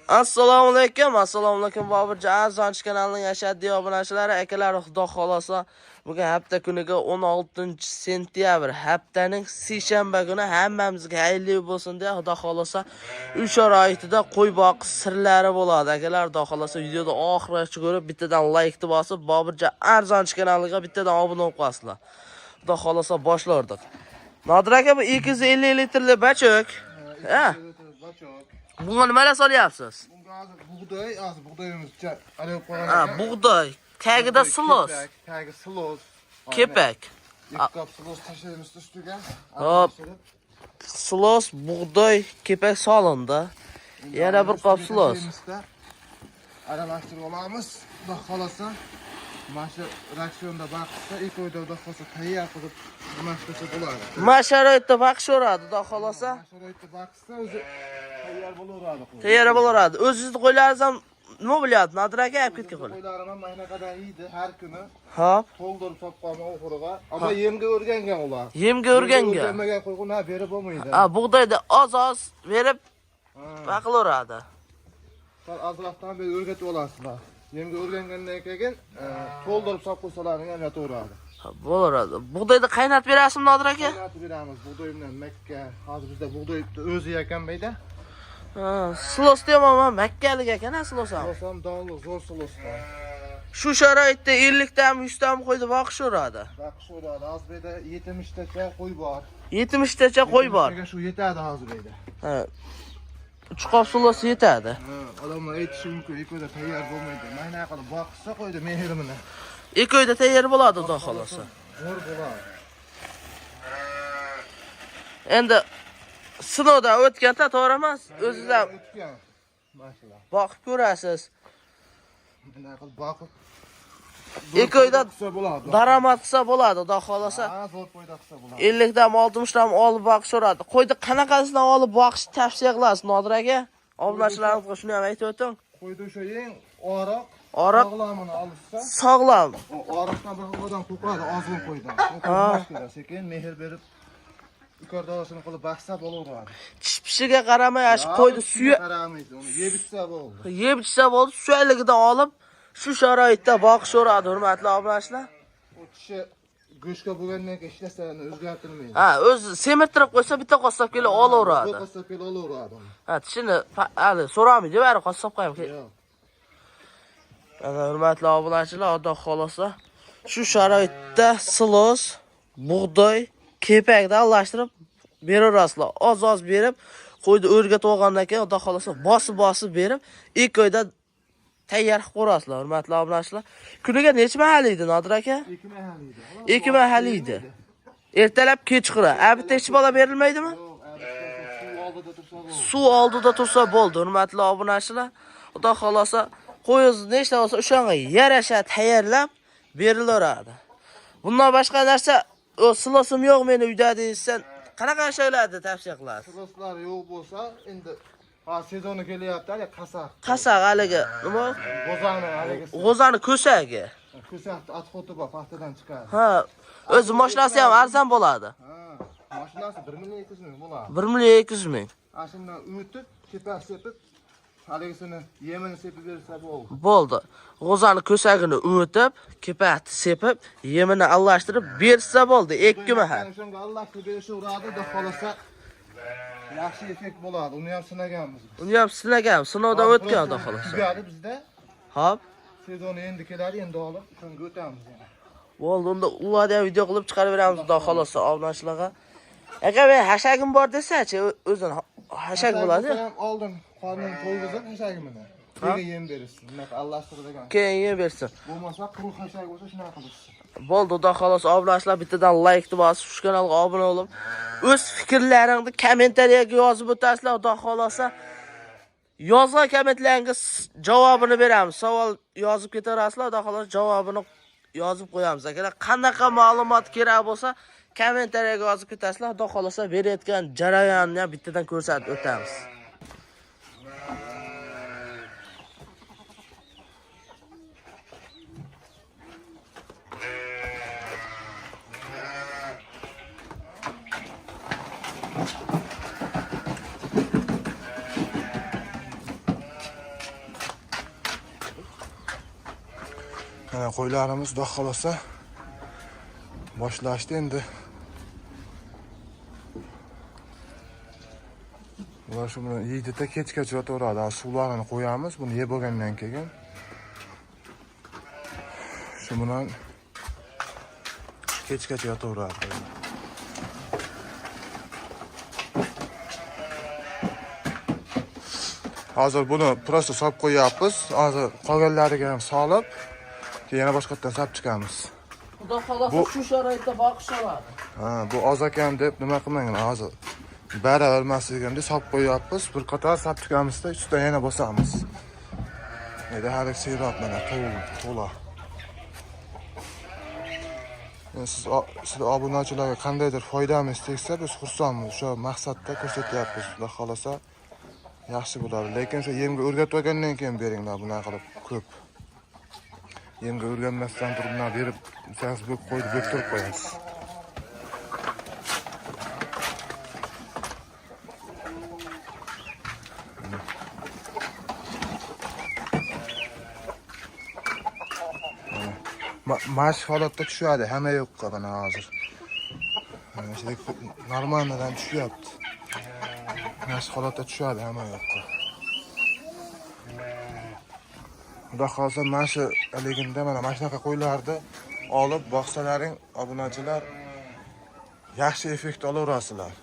Assalomu alaykum Boburjon Arzonchi kanalining ashaddiy obunachilari, akalar, xudo xolosa bugun hafta kuniga 16-sentyabr, haftaning seshanba kuni hammamizga xayrli bo'lsin deya xudo xolosa 3 oy oyida qo'y boqish sirlari bo'ladi. Akalar, xudo xolosa videoni oxirigacha ko'rib, bittadan like bosib, Boburjon Arzonchi kanaliga bittadan obuna bo'lib qo'yasizlar. Xudo xolosa boshlardik. Nodir aka, bu 250 litrli bachok. Ha? Bunga nimalar solyapsiz? Bug'doyimizcha olib qo'ygan. Ha, bug'doy. Tagida silos. Tagi silos. Kepak. Ikki qop silos tashlaymiz ustiga. Hop. Silos, bug'doy, kepak solindi. Yana bir qop silos. Aralashtirib olamiz. Xudo xolasa, mana shu ratsionda baqsa, ikki oyda xudo xolasa tayyor qilib nimasi bo'ladi. Mana sharoitda baqishaveradi, xudo xolasa. Sharoitda baqsa o'zi tayyor bo'laveradi. Tayyor bo'laveradi. O'zingizni qo'ylaringiz ham nima bo'lyapti? Nodir aka olib ketgan qo'ylar. Qo'ylarim ham mana qadar yeydi har kuni. Hop. To'ldirib sopqonman oxiriga. Ammo yemga o'rgangan ular. Yemga o'rgangan. O'rganmagan qo'yga berib bo'lmaydi. Ha, bug'doyda oz berib baqilaveradi. Sal azroqdan beri o'rgatib olasizlar. Yemga o'rgangandan keyin to'ldirib sop qo'ysalaring ham yotaveradi. Bo'laveradi. Bug'doyda qaynatib berasizmi, Nodir aka? Qaynatib beramiz. Bug'doy bilan makka. Hozir bizda bug'doy o'zi yakanmaydi. Ha, silos deyman, makkalik ekan, silos ham. Silos ham donli, zo'r siloslar. Shu sharoitda 50 dan 100 dan qo'ydi boqishaveradi. Boqishaveradi. Hozir beda 70 tacha qo'y bor. 70 tacha qo'y bor. Shu yetadi hozir beda. Ha. 3 qop silos yetadi. Odamlar aytishi mumkin, ikkoda tayyor bo'lmaydi. Mayna qilib boqsa qo'ydi mehri bilan. 2 oyda tayyor bo'ladi, xudo xolosa. Zo'r bo'ladi. Endi sinovdan o'tganda to'g'ri emas, o'zingizlar o'tgan. Masalan. boqib ko'rasiz. Mana qilib boqib 2 oyda daromad qilsa bo'ladi, xudo xolosa. Ha, zo'r foyda qilsa bo'ladi. 50 dan 60 dan olib boqishaveradi. Qo'yni qanaqasidan olib boqishni tavsiya qilasiz, Nodir aka? Obunachilarimizga shuni ham aytib o'ting. Qo'ydi o'sha eng oriq, sog'lomini olsa, sog'lom. oriqdan bir odam qo'yadi, ozg'in qo'ydan. Qo'yadi, sekin mehr berib ikordaosini qilib baqsa bo'laveradi. Tish-pishiga qaramay, shu qo'yni suya qaramaydi, uni yeb ichsa bo'ldi. Yeb ichsa bo'ldi, suyaligidan olib shu sharoitda boqishaveradi, hurmatli obunachilar. U tishi go'shtga bo'lgandan keyin hech narsani o'zgartirmaydi. Ha, o'zi semirtirib qo'ysa bitta qassob kelib olaveradi. Bitta qassob kelib olaveradi. Ha, tishini hali so'ramaydi, bari qassob qo'yam. Yo'q. Ana hurmatli obunachilar, xudo xolosa shu sharoitda silos, bug'doy, kepakda aralashtirib beraverasizlar. Oz berib, qo'yni o'rgatib olgandan keyin xudo xolosa bosib berib, 2 oyda tayyor qilib qo'yasizlar, hurmatli obunachilar. Kuniga necha mahal yeydi, Nodir aka? 2 mahal yeydi. 2 mahal yeydi. Ertalab, kechqurun. Bitta ichib ola berilmaydimi? Suv oldida tursa bo'ldi, hurmatli obunachilar. Xudo xolosa qo'yingiz nechta bo'lsa o'shanga yarasha tayyorlab berilaveradi. Bundan boshqa narsa, silosim yo'q meni uyda deysan, qanaqa shaylarni tavsiya qilasiz? Siloslar yo'q bo'lsa, endi sezoni kelyapti, hali qasaq. Qasaq haligi, nima? G'ozani haligi. G'ozani ko'sagi. Ko'saqni atxoti bor, paxtadan chiqadi. Ha, o'zi mashinasi ham arzon bo'ladi. Ha, mashinasi 1 million 200 ming bo'ladi. 1 million 200 ming. Ashundan o'tib, kepak sepib, haligisini yemini sepib bersa bo'ldi. Bo'ldi. G'ozani ko'sagini o'tib, kepakni sepib, yemini aralashtirib bersa bo'ldi, 2 mahal. Shunga Allohga berishaveradi, xudo xolasa yaxshi effekt bo'ladi. Uni ham sinaganmiz. Uni ham sinagan, sinovdan o'tgan, xudo xolosa. Tugadi bizda. Hop. Sezoni endi keladi, endi olib, shunga o'tamiz yana. Bo'ldi, unda ularni ham video qilib chiqarib beramiz, xudo xolosa obunachilarga. Aka, men hashagim bor desa-chi, o'zini hashag bo'ladi. Oldim, qornim to'yg'izib hashagimni. Keyin yem bersin. Bunaqa aralashtiradigan. Keyin yem bersin. Bo'lmasa quruq hashag bo'lsa shunaqa qilishsin. Bo'ldi, xudo xolosa obunachilar bittadan like bosib, shu kanalga obuna bo'lib, o'z fikrlaringni kommentariyaga yozib o'tasizlar, xudo xolosa. Yozgan kommentlaringiz javobini beramiz. Savol yozib ketaverasizlar, xudo xolosa javobini yozib qo'yamiz. Akalar, qanaqa ma'lumot kerak bo'lsa, kommentariyaga yozib ketasizlar, xudo xolosa berayotgan jarayonni ham bittadan ko'rsatib o'tamiz. Mana qo'ylarimiz xudo xolasa boshlashdi endi. Ular shu bilan yeydi-da kechgacha yotaveradi. Suvlarini qo'yamiz, buni yeb bo'lgandan keyin. Shu bilan kechgacha yotaveradi. Hozir buni prosta solib qo'yapmiz. Hozir qolganlariga ham solib, keyin yana boshqatdan solib chiqamiz. Xudo xolasa shu sharoitda boqish oladi. Ha, bu oz ekan deb nima qilmanglar hozir. Bara vermasligim deb solib qo'yapmiz. Bir qator solib chiqamizda, ustidan yana bosamiz. Endi hali seyrab mana to'la. Siz obunachilarga qandaydir foydamiz tegsa, biz xursandmiz. Shu maqsadda ko'rsatyapmiz. Xudo xolasa yaxshi bo'ladi. Lekin shu yemga o'rgatib olgandan keyin beringlar bunaqa qilib ko'p. Yemga o'rganmasdan turib buni berib, siz bo'k qo'yib turib qo'yasiz. Mash holatda tushadi, hamma yo'qqa mana hozir. Mana shu normaldan tushyapti. Mash holatda tushadi hamma yo'qqa. Xudo xolasa mana shu ligimda mana shunaqa qo'ylarni olib boqsalaring, obunachilar yaxshi effekt olaverasizlar.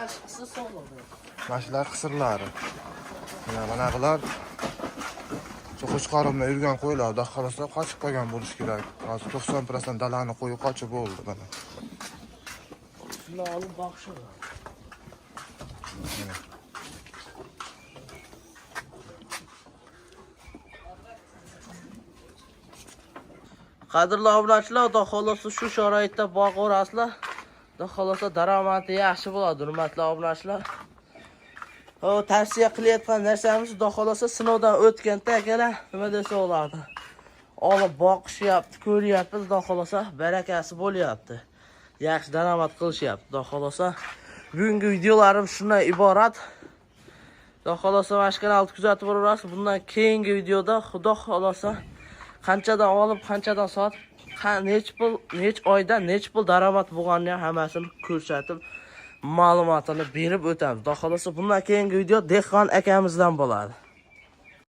Ashqisi sog'lom. Mashlar qisirlari. Mana bular qo'chqorimda yurgan qo'ylar, xudo xolasa qochib qolgan bo'lish kerak. Hozir 90% dalani qo'yib qochib bo'ldi mana. Shuni olib boqishadi. Qadrli obunachilar, xudo xolasa shu sharoitda boqaverasizlar. Xudo xolasa daromadi yaxshi bo'ladi, hurmatli obunachilar. Tavsiya qilayotgan narsamiz, xudo xolasa sinovdan o'tganda akalar, nima desa bo'ladi. Olib boqishyapti, ko'ryapti, xudo xolasa barakasi bo'lyapti. Yaxshi daromad qilishyapti, xudo xolasa. Bugungi videolarim shundan iborat. Xudo xolasa mana shu kanalni kuzatib boraverasiz. Bundan keyingi videoda xudo xolasa qanchadan olib, qanchadan sotib, nech oyda nech pul daromad bo'lganini hammasini ko'rsatib, ma'lumotini berib o'tamiz. Xudo xolasa bundan keyingi video Dehqon akamizdan bo'ladi.